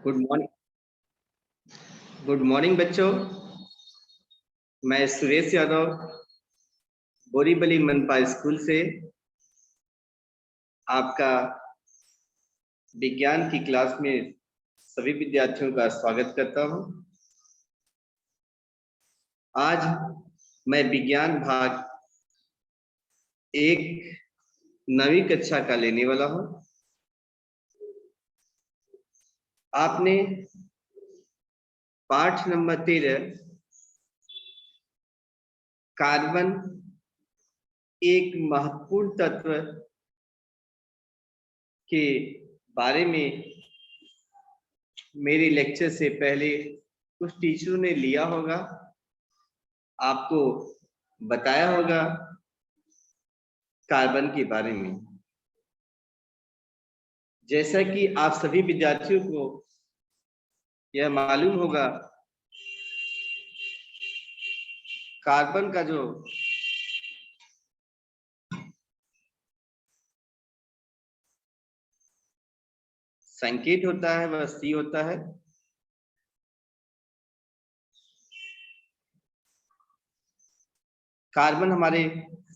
Good morning. Good morning बच्चों। मैं सुरेश यादव बोरीबली मनपा स्कूल से आपका विज्ञान की क्लास में सभी विद्यार्थियों का स्वागत करता हूं। आज मैं विज्ञान भाग 1 नवीं कक्षा का लेने वाला हूं। आपने पाठ नंबर 13 कार्बन एक महत्वपूर्ण तत्व के बारे में मेरे लेक्चर से पहले कुछ टीचरों ने लिया होगा, आपको बताया होगा कार्बन के बारे में। जैसा कि आप सभी विद्यार्थियों को यह मालूम होगा, कार्बन का जो संकेत होता है वह C होता है। कार्बन हमारे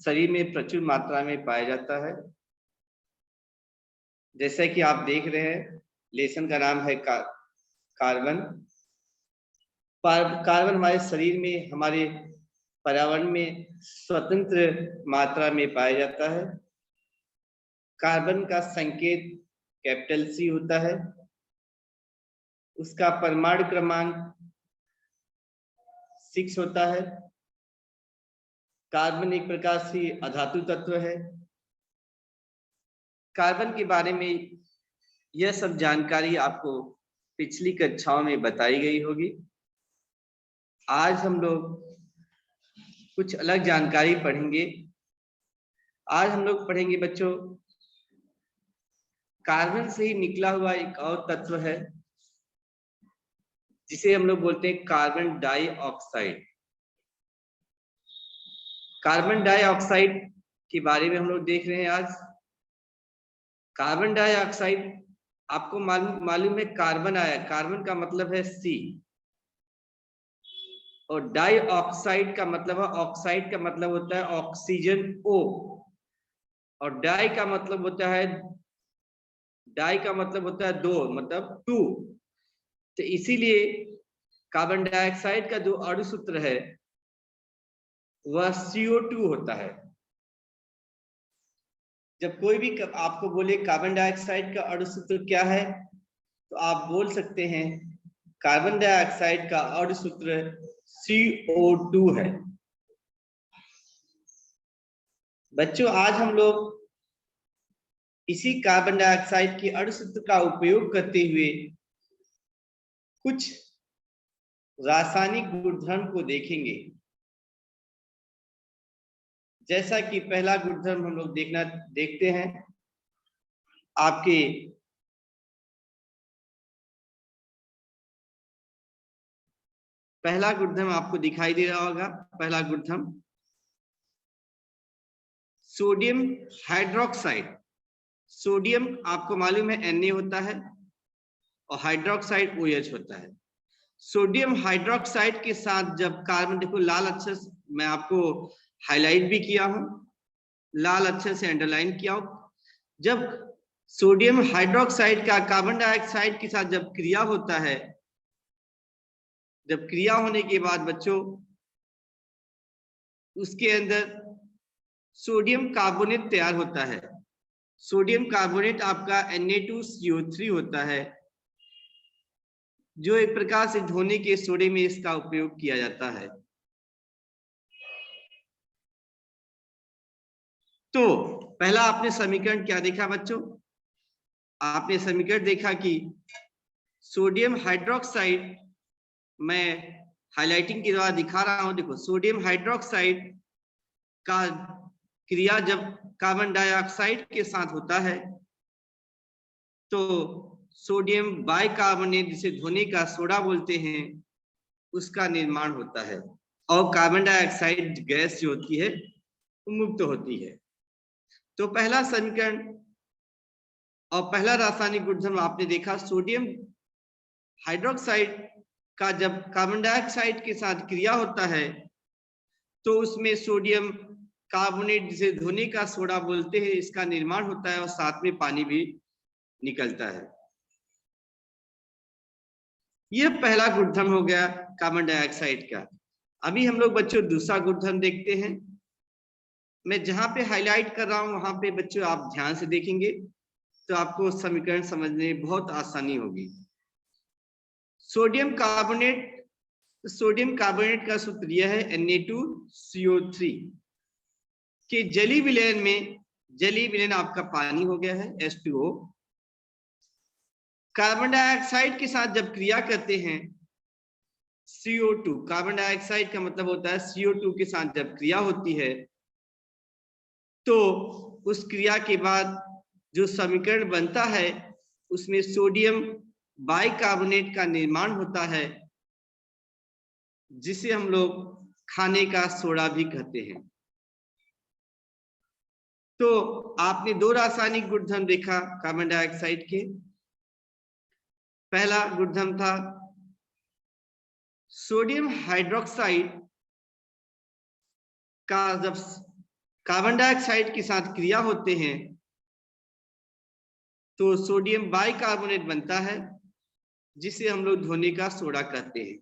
शरीर में प्रचुर मात्रा में पाया जाता है। जैसा कि आप देख रहे हैं, लेसन का नाम है कार्बन। कार्बन हमारे शरीर में, हमारे पर्यावरण में स्वतंत्र मात्रा में पाया जाता है। कार्बन का संकेत कैपिटल C होता है। उसका परमाणु क्रमांक 6 होता है। कार्बन एक प्रकार से अधातु तत्व है। कार्बन के बारे में यह सब जानकारी आपको पिछली कक्षाओं में बताई गई होगी। आज हम लोग कुछ अलग जानकारी पढ़ेंगे। आज हम लोग पढ़ेंगे बच्चों, कार्बन से ही निकला हुआ एक और तत्व है जिसे हम लोग बोलते हैं कार्बन डाइऑक्साइड। कार्बन डाइऑक्साइड के बारे में हम लोग देख रहे हैं आज। कार्बन डाइऑक्साइड आपको मालूम है, कार्बन आया, कार्बन का मतलब है C, और डाइऑक्साइड का मतलब है, ऑक्साइड का मतलब होता है ऑक्सीजन O, और डाई का मतलब होता है, डाई का मतलब होता है 2, मतलब 2। तो इसीलिए कार्बन डाइऑक्साइड का जो अणु सूत्र है वह CO2 होता है। जब कोई भी आपको बोले कार्बन डाइऑक्साइड का अणु सूत्र क्या है, तो आप बोल सकते हैं कार्बन डाइऑक्साइड का अणु सूत्र CO2 है। बच्चों, आज हम लोग इसी कार्बन डाइऑक्साइड के अणु सूत्र का उपयोग करते हुए कुछ रासायनिक गुणधर्म को देखेंगे। जैसा कि पहला गुणधर्म हम लोग देखते हैं, आपके पहला गुणधर्म आपको दिखाई दे रहा होगा। पहला गुणधर्म सोडियम हाइड्रोक्साइड। सोडियम आपको मालूम है Na होता है और हाइड्रोक्साइड OH होता है। सोडियम हाइड्रोक्साइड के साथ जब कार्बन, देखो लाल अक्षर मैं आपको हाईलाइट भी किया हूं, लाल अक्षर से अंडरलाइन किया हूं। जब सोडियम हाइड्रोक्साइड का कार्बन डाइऑक्साइड के साथ जब क्रिया होता है, जब क्रिया होने के बाद बच्चों उसके अंदर सोडियम कार्बोनेट तैयार होता है। सोडियम कार्बोनेट आपका Na2CO3 होता है, जो एक प्रकार से धोने के सोडे में इसका उपयोग किया जाता है। तो पहला आपने समीकरण क्या देखा बच्चों? आपने समीकरण देखा कि सोडियम हाइड्रोक्साइड, मैं हाइलाइटिंग के द्वारा दिखा रहा हूं, देखो सोडियम हाइड्रोक्साइड का क्रिया जब कार्बन डाइऑक्साइड के साथ होता है तो सोडियम बाइकार्बोनेट, जिसे धोने का सोडा बोलते हैं, उसका निर्माण होता है और कार्बन डाइऑक्साइड गैस जो होती है वो मुक्त होती है। तो पहला समीकरण और पहला रासायनिक गुणधर्म आपने देखा, सोडियम हाइड्रोक्साइड का जब कार्बन डाइऑक्साइड के साथ क्रिया होता है तो उसमें सोडियम कार्बोनेट, जिसे धोने का सोडा बोलते हैं, इसका निर्माण होता है और साथ में पानी भी निकलता है। यह पहला गुणधर्म हो गया कार्बन डाइऑक्साइड का। अभी हम लोग बच्चों दूसरा गुणधर्म देखते हैं। मैं जहां पे हाईलाइट कर रहा हूं वहां पे बच्चों आप ध्यान से देखेंगे तो आपको समीकरण समझने में बहुत आसानी होगी। सोडियम कार्बोनेट का सूत्र यह है Na2CO3 कि जलीय विलयन आपका पानी हो गया है H2O। कार्बन डाइऑक्साइड के साथ जब क्रिया करते हैं CO2, कार्बन डाइऑक्साइड का मतलब होता है CO2 के साथ जब क्रिया होती है तो उस क्रिया के बाद जो समीकरण बनता है उसमें सोडियम बाइकार्बोनेट का निर्माण होता है, जिसे हम लोग खाने का सोडा भी कहते हैं। तो आपने दो रासायनिक गुणधर्म देखा कार्बन डाइऑक्साइड के। पहला गुणधर्म था सोडियम हाइड्रोक्साइड का जब कार्बन डाइऑक्साइड के साथ क्रिया होते हैं तो सोडियम बाइकार्बोनेट बनता है, जिसे हम लोग धोने का सोडा कहते हैं।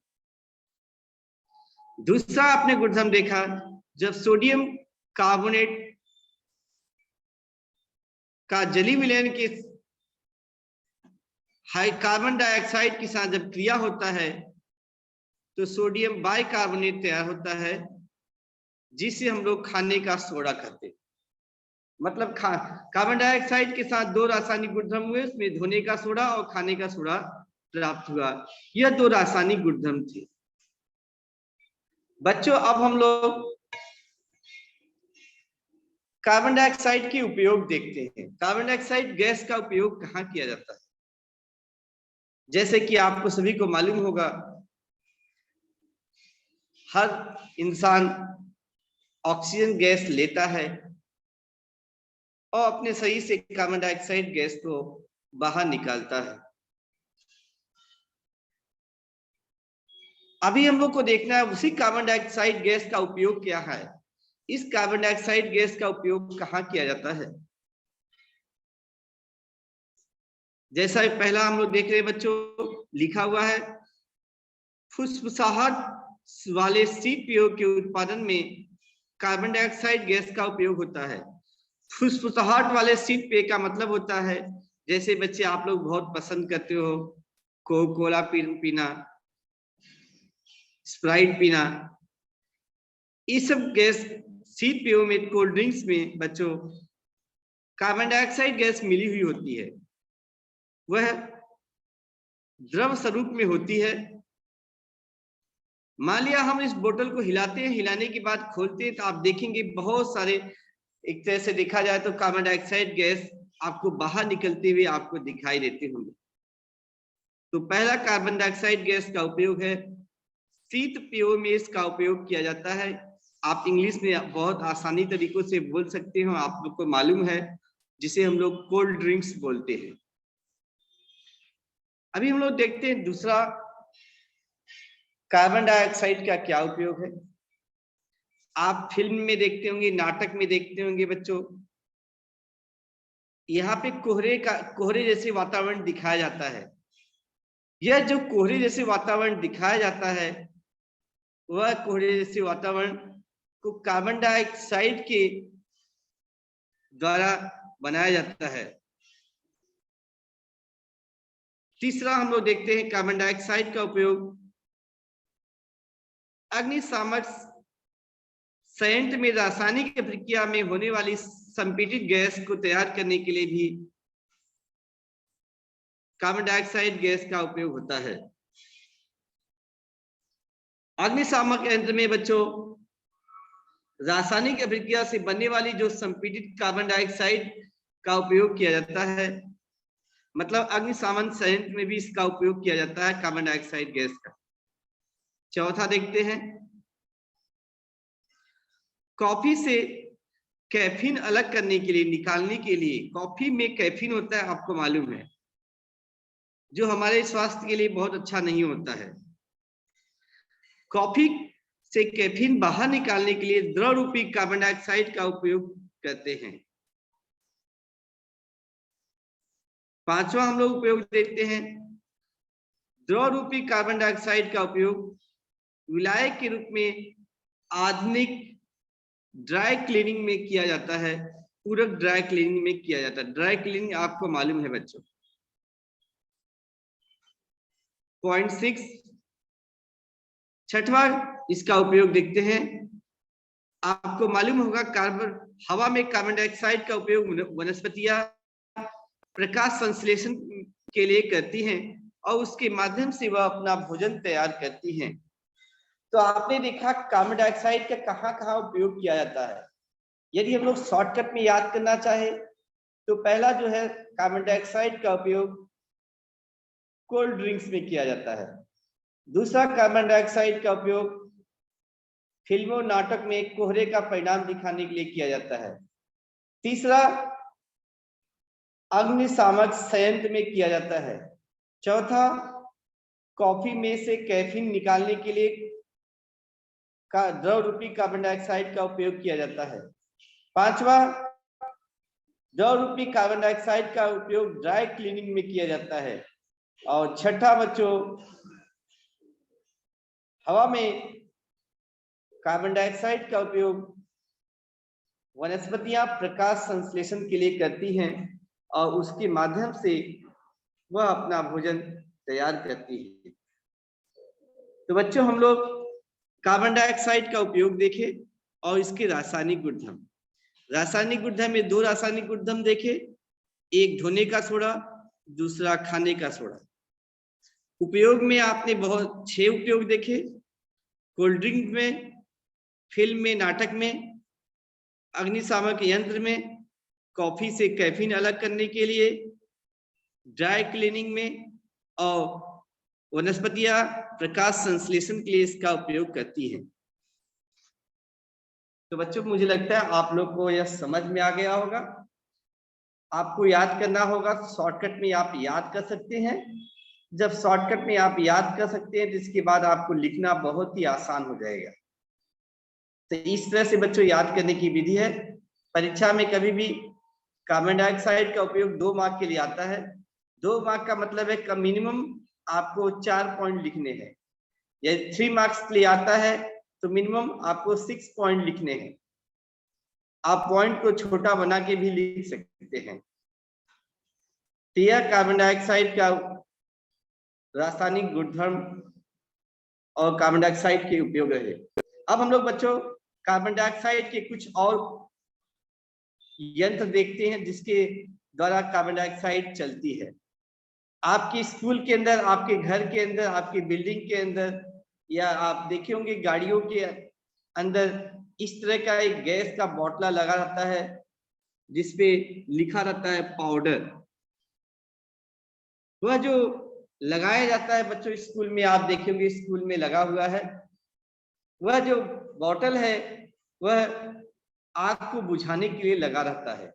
दूसरा आपने गुणधर्म देखा, जब सोडियम कार्बोनेट का जलीय विलयन के कार्बन डाइऑक्साइड के साथ जब क्रिया होता है तो सोडियम बाइकार्बोनेट तैयार होता है, जिसे हम लोग खाने का सोडा कहते हैं। मतलब कार्बन डाइऑक्साइड के साथ दो रासायनिक गुणधर्म हुए, उसमें धोने का सोडा और खाने का सोडा प्राप्त हुआ। यह दो रासायनिक गुणधर्म थे। बच्चों अब हम लोग कार्बन डाइऑक्साइड के उपयोग देखते हैं। कार्बन डाइऑक्साइड गैस का उपयोग कहाँ किया जाता है? जैसे कि आपको सभी को मालूम होगा, हर इंसान ऑक्सीजन गैस लेता है और अपने शरीर से कार्बन डाइऑक्साइड गैस को बाहर निकालता है। अभी हम लोग को देखना है उसी कार्बन डाइऑक्साइड गैस का उपयोग क्या है। इस कार्बन डाइऑक्साइड गैस का उपयोग कहाँ किया जाता है? जैसा पहला हम लोग देख रहे हैं बच्चों, लिखा हुआ है फुसफुसाहट वाले सीपीओ के उत्पादन में कार्बन डाइऑक्साइड गैस का उपयोग होता है। फुसफुसाहट वाले सीपीओ का मतलब होता है, जैसे बच्चे आप लोग बहुत पसंद करते हो कोका कोला पीना, स्प्राइट पीना, ये सब गैस सीपीओ में, कोल्ड ड्रिंक्स में बच्चों कार्बन डाइऑक्साइड गैस मिली हुई होती है। वह द्रव स्वरूप में होती है। मान लिया हम इस बोतल को हिलाते हैं, हिलाने के बाद खोलते हैं तो आप देखेंगे बहुत सारे, एक तरह से देखा जाए तो कार्बन डाइऑक्साइड गैस आपको बाहर निकलते हुए आपको दिखाई देते होंगे। तो पहला कार्बन डाइऑक्साइड गैस का उपयोग है शीतपेयों में इसका उपयोग किया जाता है। आप इंग्लिश में बहुत आसानी तरीकों से बोल सकते हो, आप लोग को मालूम है, जिसे हम लोग कोल्ड ड्रिंक्स बोलते हैं। अभी हम लोग देखते हैं दूसरा कार्बन डाइऑक्साइड का क्या उपयोग है। आप फिल्म में देखते होंगे, नाटक में देखते होंगे बच्चों, यहाँ पे कोहरे जैसे वातावरण दिखाया जाता है। यह जो कोहरे जैसे वातावरण दिखाया जाता है, वह कोहरे जैसे वातावरण को कार्बन डाइऑक्साइड के द्वारा बनाया जाता है। तीसरा हम लोग देखते हैं कार्बन डाइऑक्साइड का उपयोग अग्निशामक संयंत्र में रासायनिक प्रक्रिया में होने वाली संपीड़ित गैस को तैयार करने के लिए भी कार्बन डाइऑक्साइड गैस का उपयोग होता है। अग्निशामक यंत्र में बच्चों रासायनिक अभिक्रिया से बनने वाली जो संपीड़ित कार्बन डाइऑक्साइड का उपयोग किया जाता है, मतलब अग्निशामक संयंत्र में भी इसका उपयोग किया जाता है कार्बन डाइऑक्साइड गैस का। चौथा देखते हैं, कॉफी से कैफीन अलग करने के लिए, निकालने के लिए, कॉफी में कैफीन होता है आपको मालूम है, जो हमारे स्वास्थ्य के लिए बहुत अच्छा नहीं होता है। कॉफी से कैफीन बाहर निकालने के लिए द्रव रूपी कार्बन डाइऑक्साइड का उपयोग करते हैं। पांचवा हम लोग उपयोग देखते हैं, द्रव रूपी कार्बन डाइऑक्साइड का उपयोग विलायक के रूप में आधुनिक ड्राई क्लीनिंग में किया जाता है, पूरक ड्राई क्लीनिंग में किया जाता है। ड्राई क्लीनिंग आपको मालूम है बच्चों। पॉइंट 6, छठवां इसका उपयोग देखते हैं। आपको मालूम होगा हवा में कार्बन डाइऑक्साइड का उपयोग वनस्पतियां प्रकाश संश्लेषण के लिए करती हैं और उसके माध्यम से वह अपना भोजन तैयार करती हैं। तो आपने देखा कार्बन डाइऑक्साइड का कहाँ कहाँ उपयोग किया जाता है। यदि हम लोग शॉर्टकट में याद करना चाहे तो पहला जो है कार्बन डाइऑक्साइड का उपयोग कोल्ड ड्रिंक्स में किया जाता है। दूसरा कार्बन डाइऑक्साइड का उपयोग फिल्मों नाटक में कोहरे का परिणाम दिखाने के लिए किया जाता है। तीसरा अग्निशामक संयंत्र में किया जाता है। चौथा कॉफी में से कैफीन निकालने के लिए द्रव रूपी कार्बन डाइऑक्साइड का उपयोग किया जाता है। पांचवा द्रव रूपी कार्बन डाइऑक्साइड का उपयोग ड्राई क्लीनिंग में किया जाता है। और छठा बच्चों, हवा में कार्बन डाइऑक्साइड का उपयोग वनस्पतियां प्रकाश संश्लेषण के लिए करती हैं और उसके माध्यम से वह अपना भोजन तैयार करती है। तो बच्चों हम लोग कार्बन डाइऑक्साइड का उपयोग देखे और इसके रासायनिक गुणधर्म। रासायनिक गुणधर्म में दो रासायनिक गुणधर्म देखे, एक धोने का सोडा, दूसरा खाने का सोडा। उपयोग में आपने बहुत 6 उपयोग देखे, कोल्ड ड्रिंक में, फिल्म में नाटक में, अग्निशामक यंत्र में, कॉफी से कैफीन अलग करने के लिए, ड्राई क्लीनिंग में, और वनस्पतियां प्रकाश संश्लेषण के लिए इसका उपयोग करती हैं। तो बच्चों मुझे लगता है आप लोग को यह समझ में आ गया होगा। आपको याद करना होगा, शॉर्टकट में आप याद कर सकते हैं। जब शॉर्टकट में आप याद कर सकते हैं तो इसके बाद आपको लिखना बहुत ही आसान हो जाएगा। तो इस तरह से बच्चों याद करने की विधि है। परीक्षा में कभी भी कार्बन डाइऑक्साइड का उपयोग 2 मार्क के लिए आता है। 2 मार्क का मतलब है कि मिनिमम आपको 4 पॉइंट लिखने हैं। यदि 3 मार्क्स के लिए आता है तो मिनिमम आपको 6 पॉइंट लिखने हैं। आप पॉइंट को छोटा बना के भी लिख सकते हैं। तो यह कार्बन डाइऑक्साइड का रासायनिक गुणधर्म और कार्बन डाइऑक्साइड के उपयोग है। अब हम लोग बच्चों कार्बन डाइऑक्साइड के कुछ और यंत्र देखते हैं जिसके द्वारा कार्बन डाइऑक्साइड चलती है। आपके स्कूल के अंदर, आपके घर के अंदर, आपकी बिल्डिंग के अंदर, या आप देखे होंगे गाड़ियों के अंदर इस तरह का एक गैस का बोतला लगा रहता है जिसपे लिखा रहता है पाउडर। वह जो लगाया जाता है बच्चों स्कूल में, आप देखेंगे स्कूल में लगा हुआ है। वह जो बोतल है वह आग को बुझाने के लिए लगा रहता है।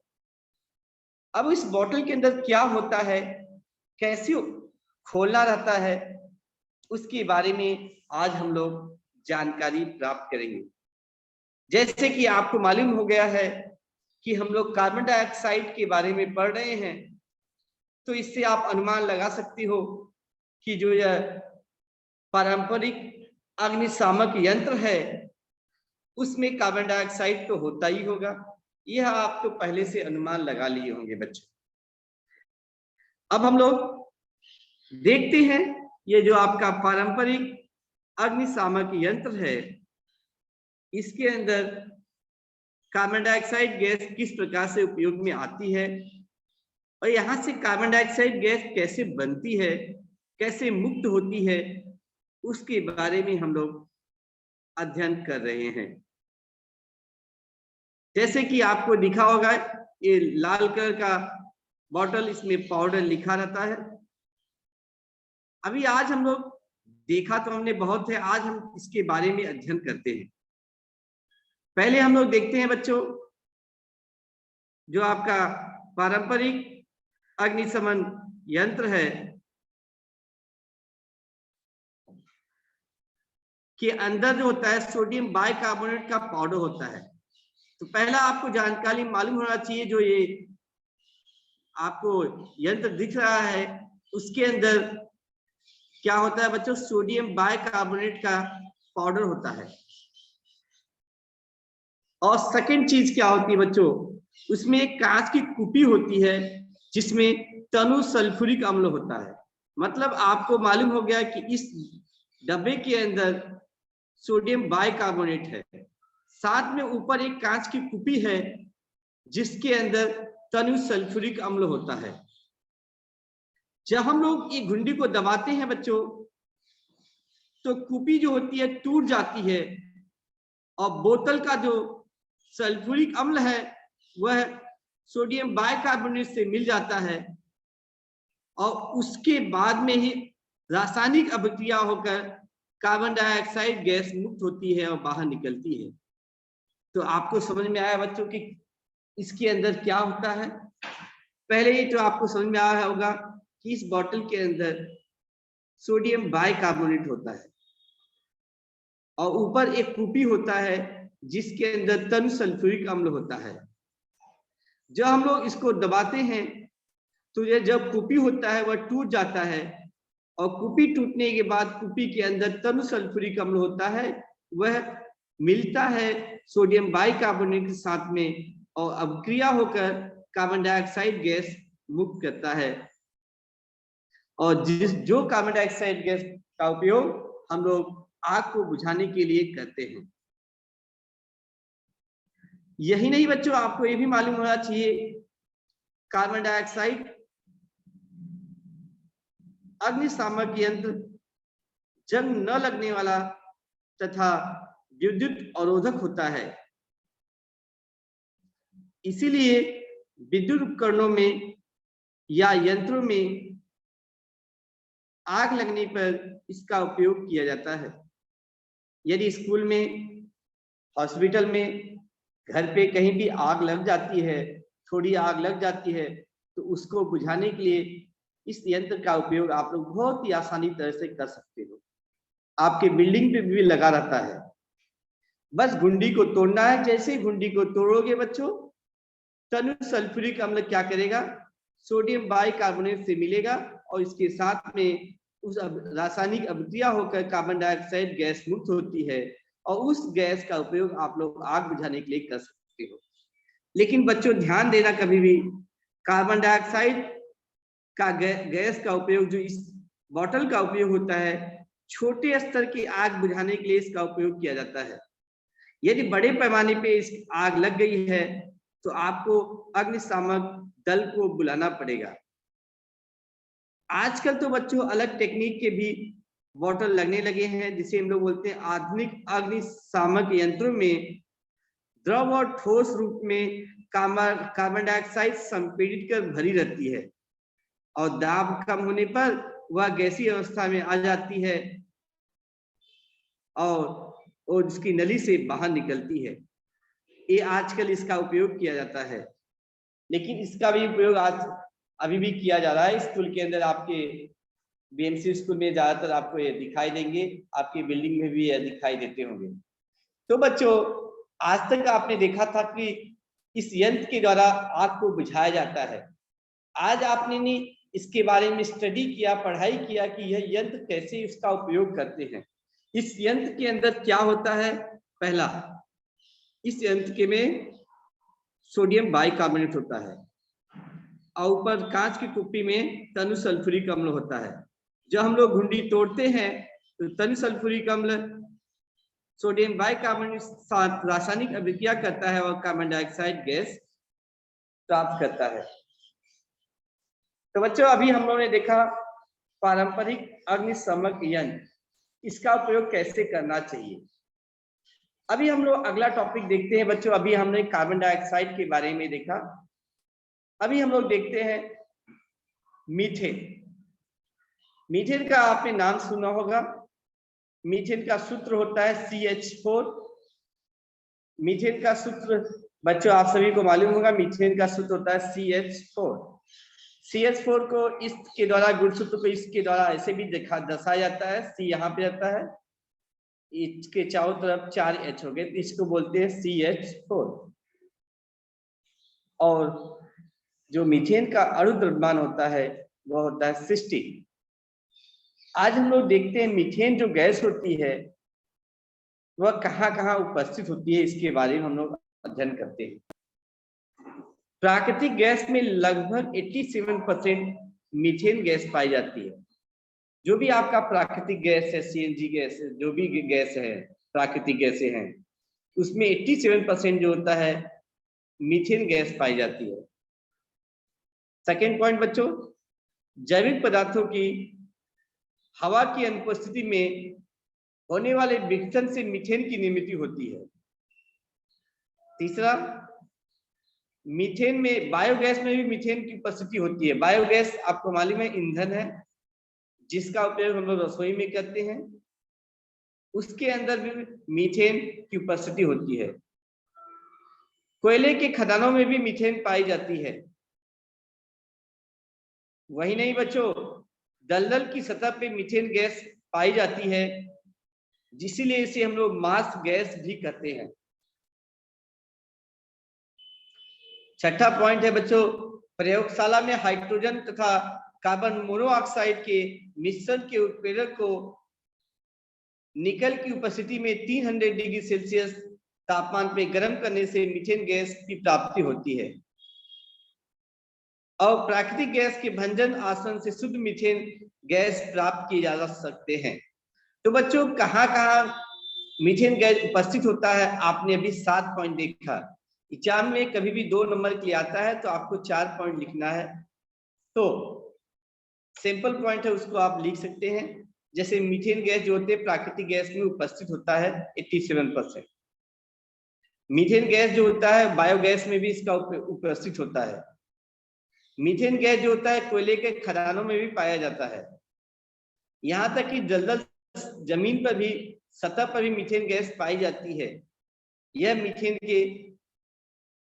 अब इस बोतल के अंदर क्या होता है, कैसे खोलना रहता है, उसके बारे में आज हम लोग जानकारी प्राप्त करेंगे। जैसे कि आपको मालूम हो गया है कि हम लोग कार्बन डाइऑक्साइड के बारे में पढ़ रहे हैं, तो इससे आप अनुमान लगा सकते हो कि जो यह पारंपरिक अग्निशामक यंत्र है उसमें कार्बन डाइऑक्साइड तो होता ही होगा। यह आप तो पहले से अनुमान लगा लिए होंगे बच्चों। अब हम लोग देखते हैं ये जो आपका पारंपरिक अग्निशामक यंत्र है, इसके अंदर कार्बन डाइऑक्साइड गैस किस प्रकार से उपयोग में आती है और यहाँ से कार्बन डाइऑक्साइड गैस कैसे बनती है, कैसे मुक्त होती है, उसके बारे में हम लोग अध्ययन कर रहे हैं। जैसे कि आपको दिखा होगा ये लाल कलर का बॉटल, इसमें पाउडर लिखा रहता है। अभी आज हम लोग देखा तो हमने बहुत है, आज हम इसके बारे में अध्ययन करते हैं। पहले हम लोग देखते हैं बच्चों जो आपका पारंपरिक अग्निशमन यंत्र है के अंदर जो होता है सोडियम बाइकार्बोनेट का पाउडर होता है। तो पहला आपको जानकारी मालूम होना चाहिए, जो ये आपको यंत्र दिख रहा है उसके अंदर क्या होता है बच्चों, सोडियम बाइकार्बोनेट का पाउडर होता है। और सेकंड चीज क्या होती है बच्चों, उसमें एक कांच की कुपी होती है जिसमें तनु सल्फ्यूरिक अम्ल होता है। मतलब आपको मालूम हो गया कि इस डब्बे के अंदर सोडियम बाइकार्बोनेट है, साथ में ऊपर एक कांच की कुपी है जिसके अंदर तनु सल्फ्यूरिक अम्ल होता है। जब हम लोग ये घुंडी को दबाते हैं बच्चों, तो कुपी जो होती है टूट जाती है और बोतल का जो सल्फ्यूरिक अम्ल है वह सोडियम बाइकार्बोनेट से मिल जाता है और उसके बाद में ही रासायनिक अभिक्रिया होकर कार्बन डाइऑक्साइड गैस मुक्त होती है और बाहर निकलती है। तो आपको समझ में आया बच्चों कि इसके अंदर क्या होता है। पहले ही तो आपको समझ में आया होगा कि इस बोतल के अंदर सोडियम बाइकार्बोनेट होता है और ऊपर एक कुपी होता है जिसके अंदर तनु सल्फ्यूरिक अम्ल होता है। जब हम लोग इसको दबाते हैं तो ये जब कुपी होता है वह टूट जाता है और कुपी टूटने के बाद कुपी के अंदर तनु सल्फ्यूरिक अम्ल होता है, वह मिलता है सोडियम बाइकार्बोनेट के साथ में और अभिक्रिया होकर कार्बन डाइऑक्साइड गैस मुक्त करता है। और जो कार्बन डाइऑक्साइड गैस का उपयोग हम लोग आग को बुझाने के लिए करते हैं। यही नहीं बच्चों, आपको ये भी मालूम होना चाहिए कार्बन डाइऑक्साइड अग्निशामक यंत्र जंग न लगने वाला तथा विद्युत अवरोधक होता है। इसीलिए विद्युत उपकरणों में या यंत्रों में आग लगने पर इसका उपयोग किया जाता है। यदि स्कूल में, हॉस्पिटल में, घर पे कहीं भी आग लग जाती है, थोड़ी आग लग जाती है, तो उसको बुझाने के लिए इस यंत्र का उपयोग आप लोग बहुत ही आसानी तरह से कर सकते हो। आपके बिल्डिंग पे भी लगा रहता है, बस घुंडी को तोड़ना है। जैसे ही घुंडी को तोड़ोगे बच्चों, तनु सल्फ्यूरिक अम्ल क्या करेगा, सोडियम बाइकार्बोनेट से मिलेगा और इसके साथ में उस रासायनिक अभिक्रिया होकर कार्बन डाइऑक्साइड गैस मुक्त होती है और उस गैस का उपयोग आप लोग आग बुझाने के लिए कर सकते हो। लेकिन बच्चों ध्यान देना, कभी भी कार्बन डाइऑक्साइड का गैस का उपयोग, जो इस बोतल का उपयोग होता है, छोटे स्तर की आग बुझाने के लिए इसका उपयोग किया जाता है। यदि बड़े पैमाने पे इस आग लग गई है तो आपको अग्निशामक दल को बुलाना पड़ेगा। आजकल तो बच्चों अलग टेक्निक के भी बोतल लगने लगे हैं, जिसे हम लोग बोलते हैं आधुनिक अग्निशामक यंत्रों में द्रव और ठोस रूप में कार्बन डाइऑक्साइड संपीड़ित कर भरी रहती है और दाब कम होने पर वह गैसीय अवस्था में आ जाती है और उसकी नली से बाहर निकलती है। ये आजकल इसका उपयोग किया जाता है, लेकिन इसका भी उपयोग आज अभी भी किया जा रहा है। स्कूल के अंदर, आपके बीएमसी स्कूल में ज्यादातर आपको ये दिखाई देंगे, आपकी बिल्डिंग में भी ये दिखाई देते होंगे। तो बच्चों, आज तक आपने देखा था कि इस यंत्र के द्वारा आग को बुझाया जाता है। आज आपने नहीं इसके बारे में स्टडी किया, पढ़ाई किया कि यह यंत्र कैसे इसका उपयोग करते हैं। इस यंत्र के अंदर क्या होता है, पहला, इस यंत्र के में सोडियम बाइकार्बोनेट होता है और ऊपर कांच की कुप्पी में तनु सल्फ्यूरिक अम्ल होता है। जब हम लोग घुंडी तोड़ते हैं तो तनु सल्फ्यूरिक अम्ल सोडियम बाइकार्बोनेट साथ रासायनिक अभिक्रिया करता है और कार्बन डाइऑक्साइड गैस प्राप्त करता है। तो बच्चों, अभी हम लोगों ने देखा पारंपरिक अग्निशामक यंत्र, इसका उपयोग कैसे करना चाहिए। अभी हम लोग अगला टॉपिक देखते हैं बच्चों। अभी हमने कार्बन डाइऑक्साइड के बारे में देखा, अभी हम लोग देखते हैं मीथेन। मीथेन का आपने नाम सुना होगा। मीथेन का सूत्र होता है CH4। मीथेन का सूत्र बच्चों आप सभी को मालूम होगा, मीथेन का सूत्र होता है CH4। CH4 को इसके द्वारा, गुणसूत्र को इसके द्वारा ऐसे भी दर्शाया जाता है, C यहाँ पे रहता है इसके चारों तरफ 4 H हो गए, तो इसको बोलते हैं CH4। और जो मीथेन का अणु द्रव्यमान होता है वह होता है 60। आज हम लोग देखते हैं मीथेन जो गैस होती है वह कहाँ कहाँ उपस्थित होती है, इसके बारे में हम लोग अध्ययन करते हैं। प्राकृतिक गैस में लगभग 87% मीथेन गैस पाई जाती है। जो भी आपका प्राकृतिक गैस है, CNG गैस है, जो भी गैस है, प्राकृतिक गैसें हैं, उसमें 87% जो होता है मीथेन गैस पाई जाती है। सेकेंड पॉइंट बच्चों, जैविक पदार्थों की हवा की अनुपस्थिति में होने वाले विघटन से मीथेन की निर्मित होती है। तीसरा, मीथेन में, बायोगैस में भी मीथेन की उपस्थिति होती है। बायोगैस आपको मालूम है ईंधन है जिसका उपयोग हम लोग रसोई में करते हैं, उसके अंदर भी मीथेन की उपस्थिति होती है। कोयले के खदानों में भी मीथेन पाई जाती है। वही नहीं बच्चों, दलदल की सतह पे मीथेन गैस पाई जाती है, जिसलिए इसे हम लोग मार्स गैस भी कहते हैं। छठा पॉइंट है बच्चों, प्रयोगशाला में हाइड्रोजन तथा कार्बन मोनोऑक्साइड के मिश्रण के उत्प्रेरक को निकल की उपस्थिति में 300 डिग्री सेल्सियस तापमान पे गर्म करने से मीथेन गैस की प्राप्ति होती है। और प्राकृतिक गैस के भंजन आसन से शुद्ध मीथेन गैस प्राप्त किए जा सकते हैं। तो बच्चों कहाँ कहाँ मीथेन गैस उपस्थित होता है, आपने अभी 7 पॉइंट देखा। एग्जाम में कभी भी 2 नंबर के लिए आता है तो आपको 4 पॉइंट लिखना है। तो सिंपल पॉइंट है उसको आप लिख सकते हैं। जैसे मीथेन गैस जो होते हैं प्राकृतिक गैस में उपस्थित होता है 87%। मीथेन गैस जो होता है बायोगैस में भी इसका उपस्थित होता है। मीथेन गैस जो होता है कोयले के खदानों में भी पाया जाता है। यहाँ तक कि दलदल जमीन पर भी, सतह पर भी मीथेन गैस पाई जाती है। यह मीथेन के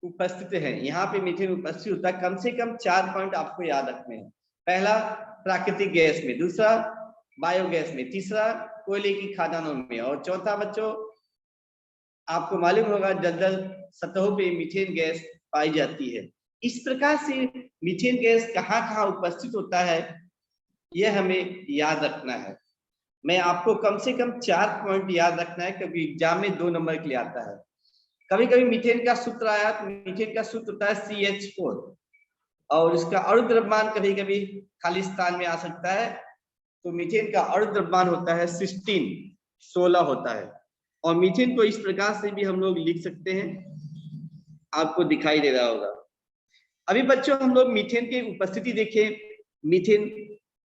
उपस्थित है, यहाँ पे मीथेन उपस्थित होता है। कम से कम 4 पॉइंट आपको याद रखने हैं। पहला प्राकृतिक गैस में, दूसरा बायोगैस में, तीसरा कोयले की खदानों में, और चौथा बच्चों आपको मालूम होगा दलदल सतहों पे मीथेन गैस पाई जाती है। इस प्रकार से मीथेन गैस कहाँ कहाँ उपस्थित होता है यह हमें याद रखना है। मैं आपको कम से कम 4 पॉइंट याद रखना है, क्योंकि एग्जाम में 2 नंबर के लिए आता है। कभी कभी मीथेन का सूत्र आया तो मीथेन का सूत्र होता है CH4, और इसका अणु द्रव्यमान कभी कभी खाली स्थान में आ सकता है, तो मीथेन का अणु द्रव्यमान होता है 16 होता है। और मीथेन को इस प्रकार से भी हम लोग लिख सकते हैं, आपको दिखाई दे रहा होगा। अभी बच्चों हम लोग मीथेन की उपस्थिति देखें, मीथेन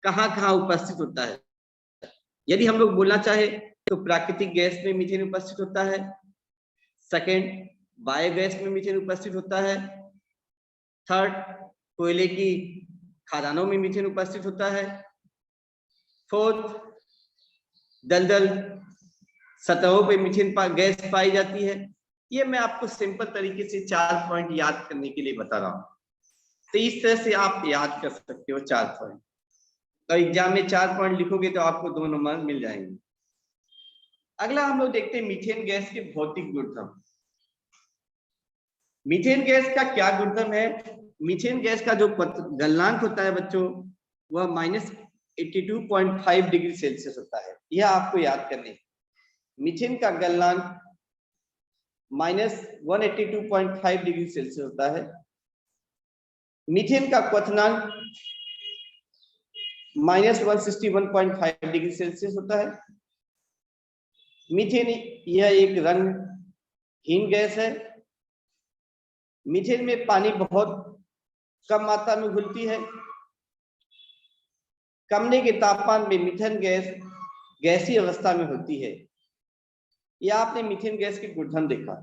कहाँ कहाँ उपस्थित होता है। यदि हम लोग बोलना चाहे तो प्राकृतिक गैस में मीथेन उपस्थित होता है। सेकेंड, बायोगैस में मीथेन उपस्थित होता है। थर्ड, कोयले की खदानों में मीथेन उपस्थित होता है। फोर्थ, दलदल सतहों पे मीथेन गैस पाई जाती है। ये मैं आपको सिंपल तरीके से 4 पॉइंट याद करने के लिए बता रहा हूँ। तो इस तरह से आप याद कर सकते हो 4 पॉइंट। तो एग्जाम में 4 पॉइंट लिखोगे तो आपको 2 नंबर मिल जाएंगे। अगला हम लोग देखते हैं मीथेन गैस के भौतिक गुणधर्म। मीथेन गैस का क्या गुणधर्म है? मीथेन गैस का जो गलनांक होता है बच्चों वह -82.5 डिग्री सेल्सियस होता है। यह आपको याद करने। मीथेन का गलनांक -182.5 डिग्री सेल्सियस होता है। मीथेन का क्वथनांक -161.5 डिग्री सेल्सियस होता है। मीथेन यह एक रंगहीन गैस है। मीथेन में पानी बहुत कम मात्रा में घुलती है। कमरे के तापमान में मीथेन गैस गैसीय अवस्था में होती है। यह आपने मीथेन गैस के गुणधर्म देखा।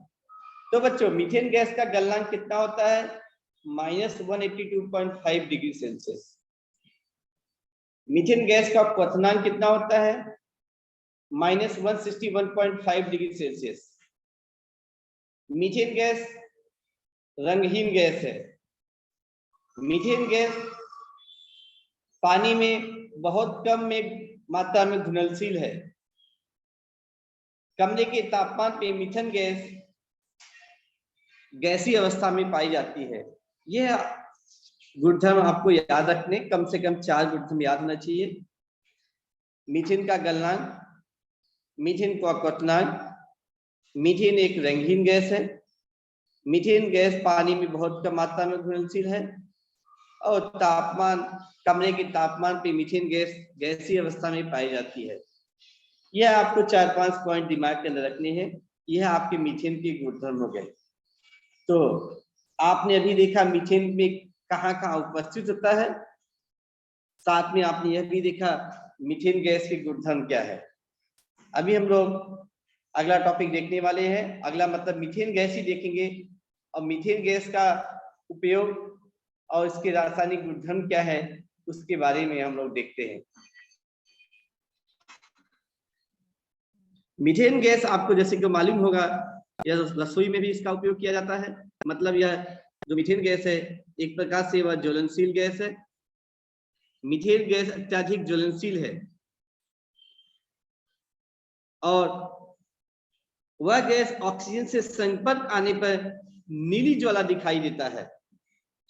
तो बच्चों मीथेन गैस का गलनांक कितना होता है? -182.5 डिग्री सेल्सियस। मीथेन गैस का क्वथनांक कितना होता है? -161.5 डिग्री सेल्सियस। मीथेन गैस रंगहीन गैस है। मीथेन गैस पानी में बहुत कम में मात्रा में घुलनशील है। कमरे के तापमान पे मीथेन गैस गैसीय अवस्था में पाई जाती है। यह गुणधर्म आपको याद रखने, कम से कम 4 गुणधर्म याद होना चाहिए। मीथेन का गलनांक, मीथेन का क्वथनांक, मीथेन एक रंगहीन गैस है, मीथेन गैस पानी में बहुत कम मात्रा में घुलनशील है, और तापमान, कमरे के तापमान पे मीथेन गैस गैसीय अवस्था में पाई जाती है। यह आपको 4-5 पॉइंट दिमाग के अंदर रखने हैं। यह आपके मीथेन के गुणधर्म हो गए। तो आपने अभी देखा मीथेन में कहाँ कहाँ उपस्थित होता है, साथ में आपने यह भी देखा मीथेन गैस के गुणधर्म क्या है। अभी हम लोग अगला टॉपिक देखने वाले हैं। अगला मतलब मीथेन गैस ही देखेंगे, और मीथेन गैस का उपयोग और इसके रासायनिक गुणधर्म क्या है उसके बारे में हम लोग देखते हैं। मीथेन गैस आपको जैसे कि मालूम होगा, यह रसोई में भी इसका उपयोग किया जाता है। मतलब यह जो मीथेन गैस है एक प्रकार से वह ज्वलनशील गैस है। मीथेन गैस अत्यधिक ज्वलनशील है और वह गैस ऑक्सीजन से संपर्क आने पर नीली ज्वाला दिखाई देता है।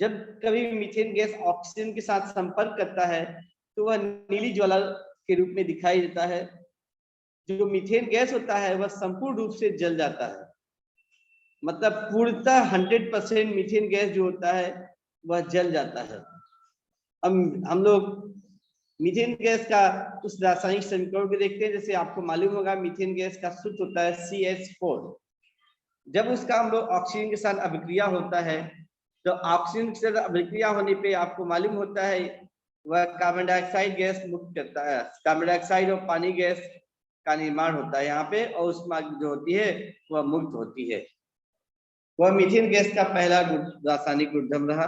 जब कभी मीथेन गैस ऑक्सीजन के साथ संपर्क करता है तो वह नीली ज्वाला के रूप में दिखाई देता है। जो मीथेन गैस होता है वह संपूर्ण रूप से जल जाता है, मतलब पूर्णतः 100% मीथेन गैस जो होता है वह जल जाता है। हम लोग मीथेन गैस का उस रासायनिक समीकरण को देखते हैं। जैसे आपको मालूम होगा मीथेन गैस का सूत्र होता है CH4। जब उसका हम लोग ऑक्सीजन के साथ अभिक्रिया होता है तो ऑक्सीजन के साथ अभिक्रिया होने पे आपको मालूम होता है वह कार्बन डाइऑक्साइड गैस मुक्त करता है। कार्बन डाइऑक्साइड और पानी गैस का निर्माण होता है यहाँ पे, और उसमें जो होती है वह मुक्त होती है। वह मीथेन गैस का पहला रासायनिक गुणधर्म रहा।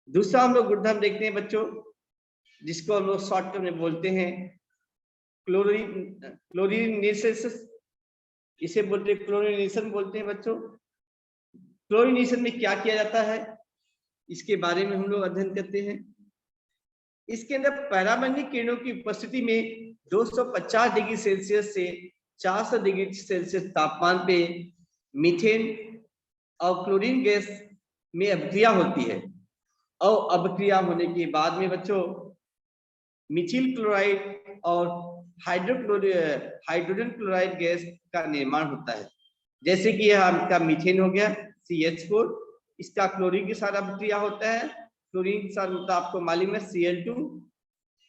दूसरा हम लोग गुणधर्म देखते हैं बच्चों, जिसको हम लोग शॉर्टकट में बोलते हैं क्लोरीनेशन। इसे बोलते हैं क्लोरीनेशन बोलते हैं बच्चों। क्लोरीनेशन में क्या किया जाता है इसके बारे में हम लोग अध्ययन करते हैं। इसके अंदर पराबैंगनी किरणों की उपस्थिति में 250 डिग्री सेल्सियस से 400 डिग्री सेल्सियस तापमान पे मीथेन और क्लोरीन गैस में अभिक्रिया होती है, और अभिक्रिया होने के बाद में बच्चों मिथिल क्लोराइड और हाइड्रोजन क्लोराइड गैस का निर्माण होता है। जैसे कि यह आपका मीथेन हो गया CH4, इसका क्लोरीन के साथ अभिक्रिया होता है। क्लोरीन के साथ मतलब आपको मालूम है Cl2।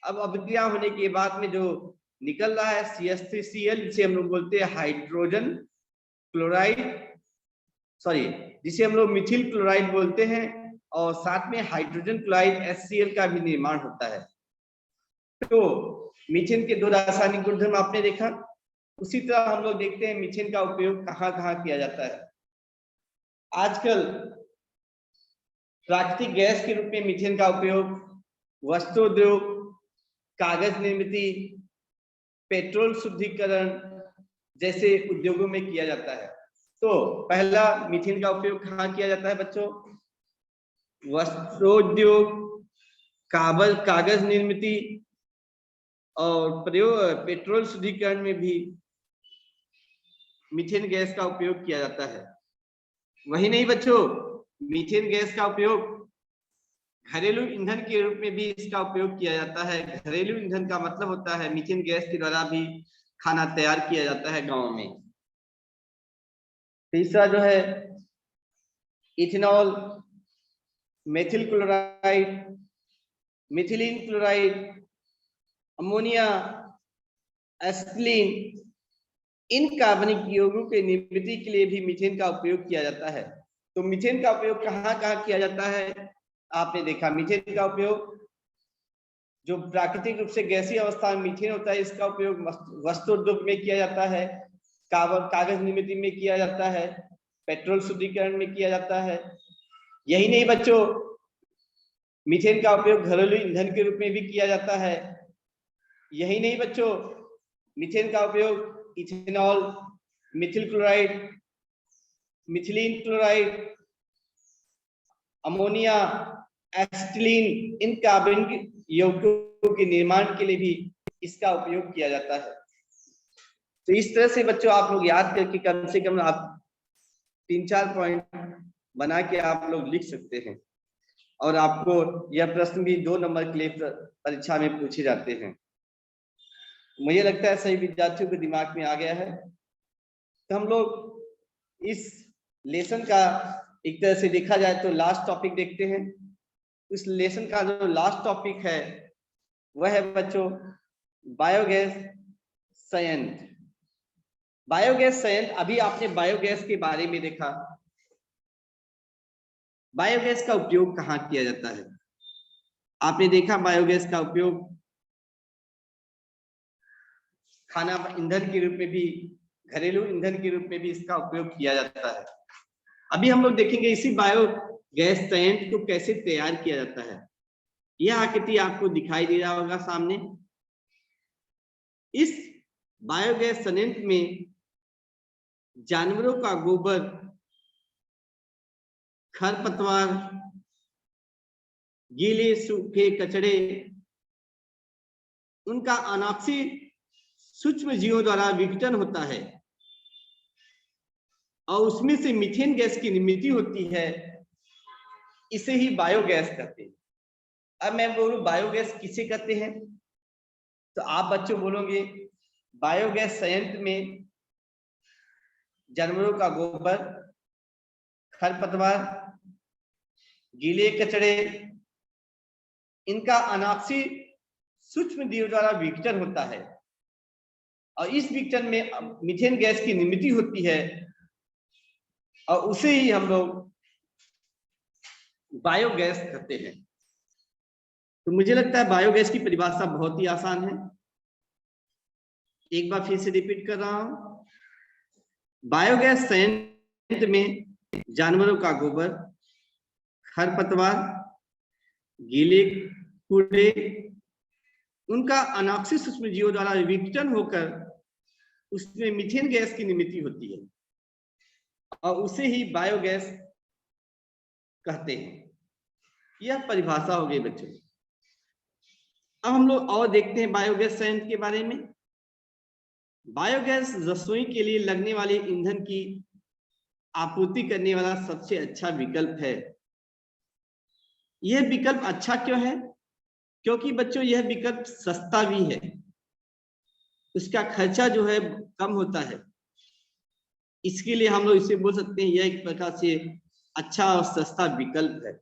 अब अभिक्रिया होने के बाद में जो निकल रहा है CH3Cl, जिसे हम लोग बोलते हैं हाइड्रोजन क्लोराइड, सॉरी जिसे हम लोग मिथिल क्लोराइड बोलते हैं, और साथ में हाइड्रोजन क्लोराइड HCl का भी निर्माण होता है। तो मीथेन के 2 रासायनिक गुणधर्म आपने देखा। उसी तरह हम लोग देखते हैं मीथेन का उपयोग कहाँ कहाँ किया जाता है। आजकल प्राकृतिक गैस के रूप में मीथेन का उपयोग वस्त्र उद्योग, कागज निर्मित, पेट्रोल शुद्धिकरण जैसे उद्योगों में किया जाता है। तो पहला मीथेन का उपयोग कहाँ किया जाता है बच्चों? वस्त्रोद्योग, कागज निर्मित और प्रयोग पेट्रोल शुद्धिकरण में भी मीथेन गैस का उपयोग किया जाता है। वही नहीं बच्चों, मीथेन गैस का उपयोग घरेलू ईंधन के रूप में भी इसका उपयोग किया जाता है। घरेलू ईंधन का मतलब होता है मीथेन गैस के द्वारा भी खाना तैयार किया जाता है गांव में। तीसरा जो है ethanol, methyl chloride, methylene chloride, ammonia, acetylene, इन कार्बनिक यौगिकों के निर्मित के लिए भी मीथेन का उपयोग किया जाता है। तो मीथेन का उपयोग कहाँ कहाँ किया जाता है आपने देखा। मीथेन का उपयोग जो प्राकृतिक रूप से गैसीय अवस्था में मीथेन होता है, इसका उपयोग वस्त्र उद्योग में किया जाता है, कागज निर्मित में किया जाता है, पेट्रोल शुद्धिकरण में किया जाता है। यही नहीं बच्चों, मीथेन का उपयोग घरेलू ईंधन के रूप में भी किया जाता है। यही नहीं बच्चों, मीथेन का उपयोग ethanol, methyl chloride, methylene chloride, ammonia, acetylene, इन कार्बनिक यौगिकों के निर्माण के लिए भी इसका उपयोग किया जाता है। तो इस तरह से बच्चों आप लोग याद करके कम से कम आप 3-4 पॉइंट बना के आप लोग लिख सकते हैं, और आपको यह प्रश्न भी 2 नंबर के लिए परीक्षा में पूछे जाते हैं। मुझे लगता है सही विद्यार्थियों के दिमाग में आ गया है। तो हम लोग इस लेसन का एक तरह से देखा जाए तो लास्ट टॉपिक देखते हैं। इस लेसन का जो लास्ट टॉपिक है वह है बच्चों बायोगैस संयंत्र। बायोगैस संयंत्र, अभी आपने बायोगैस के बारे में देखा। बायोगैस का उपयोग कहाँ किया जाता है? आपने देखा बायोगैस का उपयोग खाना ईंधन के रूप में भी, घरेलू ईंधन के रूप में भी इसका उपयोग किया जाता है। अभी हम लोग देखेंगे इसी बायोगैस संयंत्र को कैसे तैयार किया जाता है। यह आकृति आपको दिखाई दे रहा होगा सामने। इस बायोगैस संयंत्र में जानवरों का गोबर, खरपतवार, गीले सूखे कचड़े, उनका अनाक्षी सूक्ष्म जीवों द्वारा विघटन होता है और उसमें से मीथेन गैस की निर्मित होती है। इसे ही बायोगैस कहते हैं। अब मैं बोलूं बायोगैस किसे कहते हैं, तो आप बच्चों बोलोगे बायोगैस संयंत्र में जानवरों का गोबर, खरपतवार, गीले कचड़े, इनका अनाक्षी सूक्ष्म जीवों द्वारा विघटन होता है और इस विघटन में मीथेन गैस की निर्मित होती है और उसे ही हम लोग बायोगैस कहते हैं। तो मुझे लगता है बायोगैस की परिभाषा बहुत ही आसान है। एक बार फिर से रिपीट कर रहा हूं। बायोगैस संयंत्र में जानवरों का गोबर, खरपतवार, गीले कूड़े, उनका अनाक्षी सूक्ष्म जीवों द्वारा विघटन होकर उसमें मीथेन गैस की निर्मित होती है और उसे ही बायोगैस कहते हैं। यह परिभाषा हो गई बच्चों। अब हम लोग और देखते हैं बायोगैस संयंत्र के बारे में। बायोगैस रसोई के लिए लगने वाले ईंधन की आपूर्ति करने वाला सबसे अच्छा विकल्प है। यह विकल्प अच्छा क्यों है? क्योंकि बच्चों यह विकल्प सस्ता भी है, उसका खर्चा जो है कम होता है। इसके लिए हम लोग इसे बोल सकते हैं यह एक प्रकार से अच्छा और सस्ता विकल्प है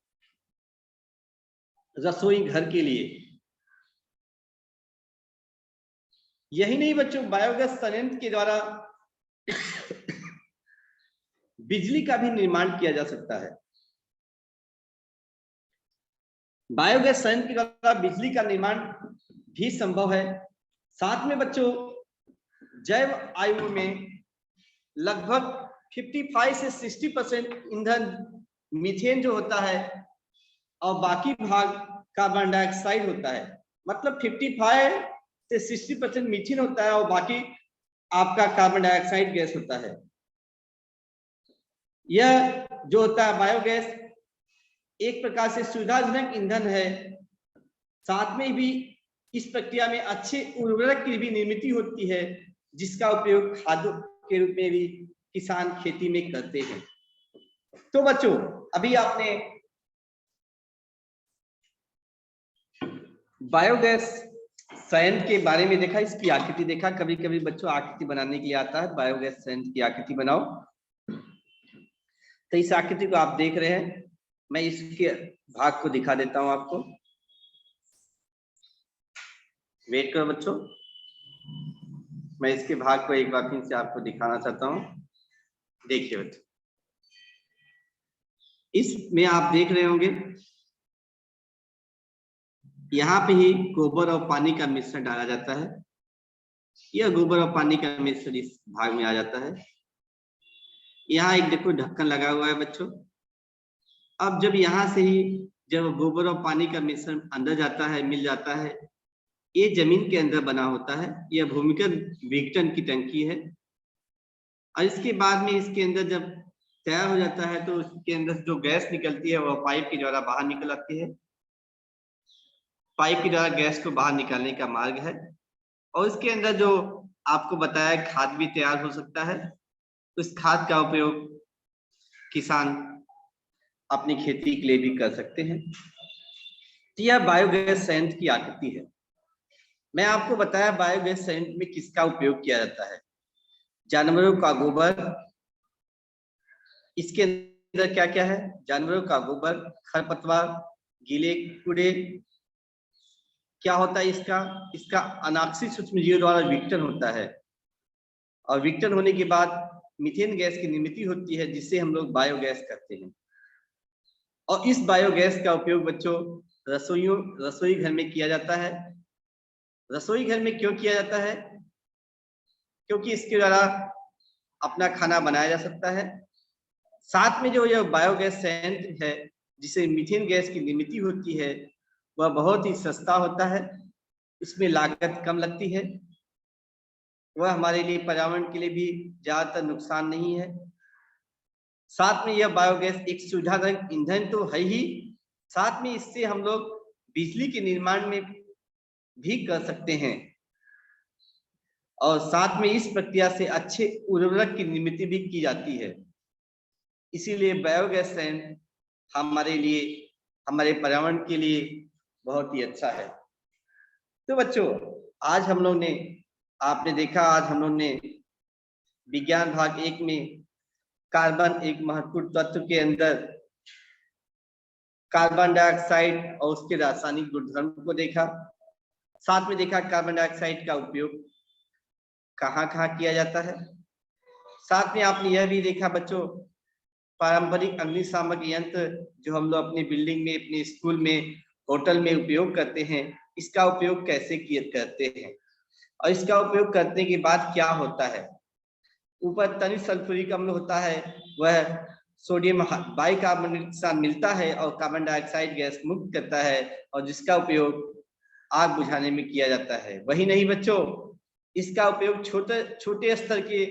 रसोई घर के लिए। यही नहीं बच्चों, बायोगैस संयंत्र के द्वारा बिजली का भी निर्माण किया जा सकता है। बायोगैस संयंत्र के द्वारा बिजली का निर्माण भी संभव है। साथ में बच्चों जैव आयु में लगभग 55 से 60% ईंधन मीथेन जो होता है और बाकी भाग कार्बन डाइऑक्साइड होता है। मतलब 55 से 60% मीथेन होता है और बाकी आपका कार्बन डाइऑक्साइड गैस होता है। यह जो होता है बायोगैस एक प्रकार से सुविधाजनक ईंधन है। साथ में भी इस प्रक्रिया में अच्छे उर्वरक की भी निर्मित होती है, जिसका उपयोग खाद के रूप में भी किसान खेती में करते हैं। तो बच्चों अभी आपने बायोगैस संयंत्र के बारे में देखा, इसकी आकृति देखा। कभी कभी बच्चों आकृति बनाने के लिए आता है बायोगैस संयंत्र की आकृति बनाओ। तो इस आकृति को आप देख रहे हैं, मैं इसके भाग को दिखा देता हूं आपको। वेट करो बच्चों, मैं इसके भाग को एक बार फिर से आपको दिखाना चाहता हूं। देखिए बच्चों, इसमें आप देख रहे होंगे यहाँ पे ही गोबर और पानी का मिश्रण डाला जाता है। यह गोबर और पानी का मिश्रण इस भाग में आ जाता है। यहाँ एक देखो ढक्कन लगा हुआ है बच्चों। अब जब यहाँ से ही जब गोबर और पानी का मिश्रण अंदर जाता है, मिल जाता है, ये जमीन के अंदर बना होता है। यह भूमिगत विघटन की टंकी है और इसके बाद में इसके अंदर जब तैयार हो जाता है तो उसके अंदर जो गैस निकलती है वह पाइप के द्वारा बाहर निकल आती है। पाइप के द्वारा गैस को बाहर निकालने का मार्ग है और इसके अंदर जो आपको बताया खाद भी तैयार हो सकता है। उस खाद का उपयोग किसान अपनी खेती के लिए भी कर सकते हैं। तो यह बायोगैस संयंत्र की आकृति है। मैं आपको बताया बायोगैस संयंत्र में किसका उपयोग किया जाता है। जानवरों का गोबर, इसके अंदर क्या क्या है, जानवरों का गोबर, खरपतवार, गीले कूड़े, क्या होता है इसका अनाक्षिक सूक्ष्मजीवों द्वारा विघटन होता है, और विघटन होने के बाद मीथेन गैस की निर्मित होती है, जिससे हम लोग बायोगैस करते हैं। और इस बायोगैस का उपयोग बच्चों रसोई घर में किया जाता है। रसोई घर में क्यों किया जाता है? क्योंकि इसके द्वारा अपना खाना बनाया जा सकता है। साथ में जो यह बायोगैस संयंत्र है जिसे मीथेन गैस की निर्मित होती है, वह बहुत ही सस्ता होता है, इसमें लागत कम लगती है, वह हमारे लिए पर्यावरण के लिए भी ज्यादातर नुकसान नहीं है। साथ में यह बायोगैस एक सुविधाजनक ईंधन तो है ही, साथ में इससे हम लोग बिजली के निर्माण में भी कर सकते हैं, और साथ में इस प्रक्रिया से अच्छे उर्वरक की निर्मित भी की जाती है। इसीलिए बायोगैस संयंत्र हमारे लिए, हमारे पर्यावरण के लिए बहुत ही अच्छा है। तो बच्चों, आज हम लोग ने, आपने देखा, आज हम लोग ने विज्ञान भाग 1 में कार्बन एक महत्वपूर्ण तत्व के अंदर कार्बन डाइऑक्साइड और उसके रासायनिक गुणधर्म को देखा। साथ में देखा कार्बन डाइऑक्साइड का उपयोग कहाँ कहाँ किया जाता है। साथ में आपने यह भी देखा बच्चों, पारंपरिक अग्निशामक यंत्र जो हम लोग अपनी बिल्डिंग में, अपने स्कूल में, होटल में उपयोग करते हैं, इसका उपयोग कैसे किए करते हैं, और इसका उपयोग करने के बाद क्या होता है। ऊपर तनिक सल्फ्यूरिक अम्ल होता है, वह सोडियम बाइकार्बोनेट के साथ मिलता है और कार्बन डाइऑक्साइड गैस मुक्त करता है, और जिसका उपयोग आग बुझाने में किया जाता है। वही नहीं बच्चों, इसका उपयोग छोटे स्तर के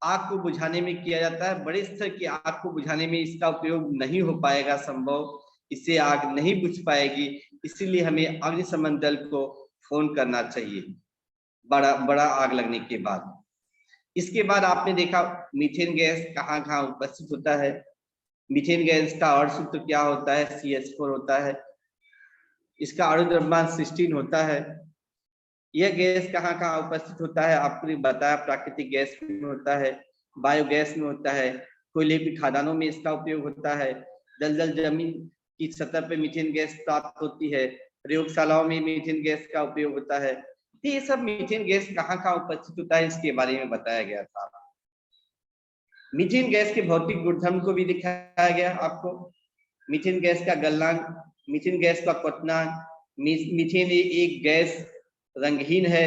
आग को बुझाने में किया जाता है। बड़े स्तर की आग को बुझाने में इसका उपयोग नहीं हो पाएगा संभव, इससे आग नहीं बुझ पाएगी। इसीलिए हमें अग्निशमन दल को फोन करना चाहिए बड़ा आग लगने के बाद। इसके बाद आपने देखा मीथेन गैस कहाँ कहाँ उपस्थित होता है। मीथेन गैस का अणु सूत्र क्या होता है, CH4 होता है। इसका अणु द्रव्यमान 16 होता है। यह गैस कहाँ कहाँ उपस्थित होता है, आपको बताया प्राकृतिक गैस में होता है, बायोगैस में होता है, कोयले की खदानों में इसका उपयोग होता है, दलदल जमीन की सतह पे मीथेन गैस प्राप्त होती है, प्रयोगशालाओं में मीथेन गैस का उपयोग होता है। तो ये सब मीथेन गैस कहाँ कहाँ उपस्थित होता है, इसके बारे में बताया गया था। मीथेन गैस के भौतिक गुणधर्म को भी दिखाया गया आपको। मीथेन गैस का गलनांक, मीथेन गैस का क्वथनांक, मीथेन एक गैस रंगहीन है।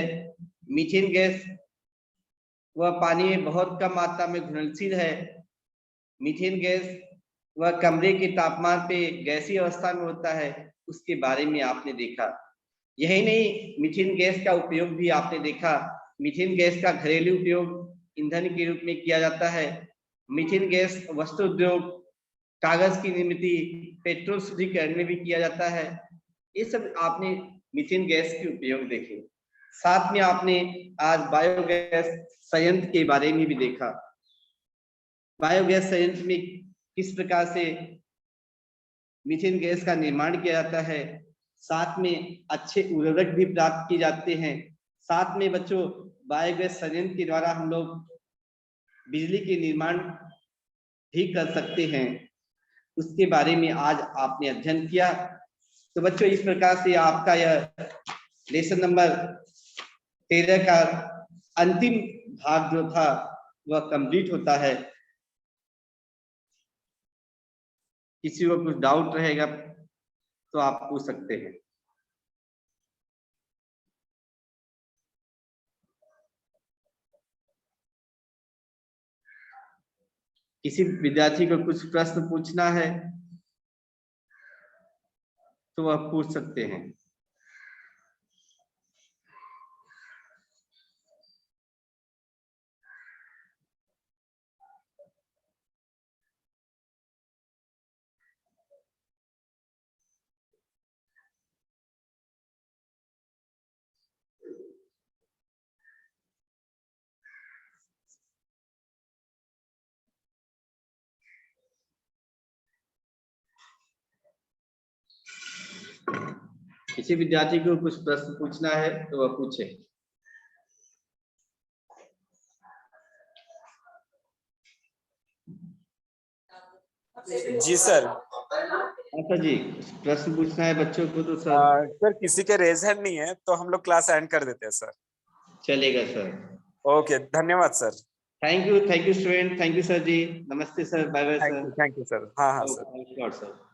मीथेन गैस वह पानी में बहुत कम मात्रा में घुलनशील है। मीथेन गैस वह कमरे के तापमान पे गैसीय अवस्था में होता है, उसके बारे में आपने देखा। यही नहीं, मीथेन गैस का उपयोग भी आपने देखा। मीथेन गैस का घरेलू उपयोग ईंधन के रूप में किया जाता है। मीथेन गैस वस्त्र उद्योग, कागज की निर्मित, पेट्रोल शुद्धिकरण में भी किया जाता है। ये सब आपने मीथेन गैस के उपयोग देखे। साथ में आपने आज बायोगैस संयंत्र के बारे में भी देखा। बायोगैस संयंत्र में किस प्रकार से मीथेन गैस का निर्माण किया जाता है, साथ में अच्छे उर्वरक भी प्राप्त किए जाते हैं। साथ में बच्चों, बायोगैस संयंत्र के द्वारा हम लोग बिजली के निर्माण भी कर सकते हैं, उसके बारे में आज आपने अध्ययन किया। तो बच्चों, इस प्रकार से आपका यह लेसन नंबर 13 का अंतिम भाग जो था वह कंप्लीट होता है। किसी को कुछ डाउट रहेगा तो आप पूछ सकते हैं। किसी विद्यार्थी को कुछ प्रश्न पूछना है तो वह पूछ सकते हैं। किसी विद्यार्थी को कुछ प्रश्न पूछना है तो वह पूछे। जी सर। अच्छा जी, प्रश्न पूछना है बच्चों को तो सर। सर किसी के रेज हैंड नहीं है तो हम लोग क्लास एंड कर देते हैं सर। चलेगा सर। ओके, धन्यवाद sir. Thank you student, thank you sir ji, नमस्ते sir, bye bye sir. Thank you sir. हाँ हाँ सर। Thank you sir.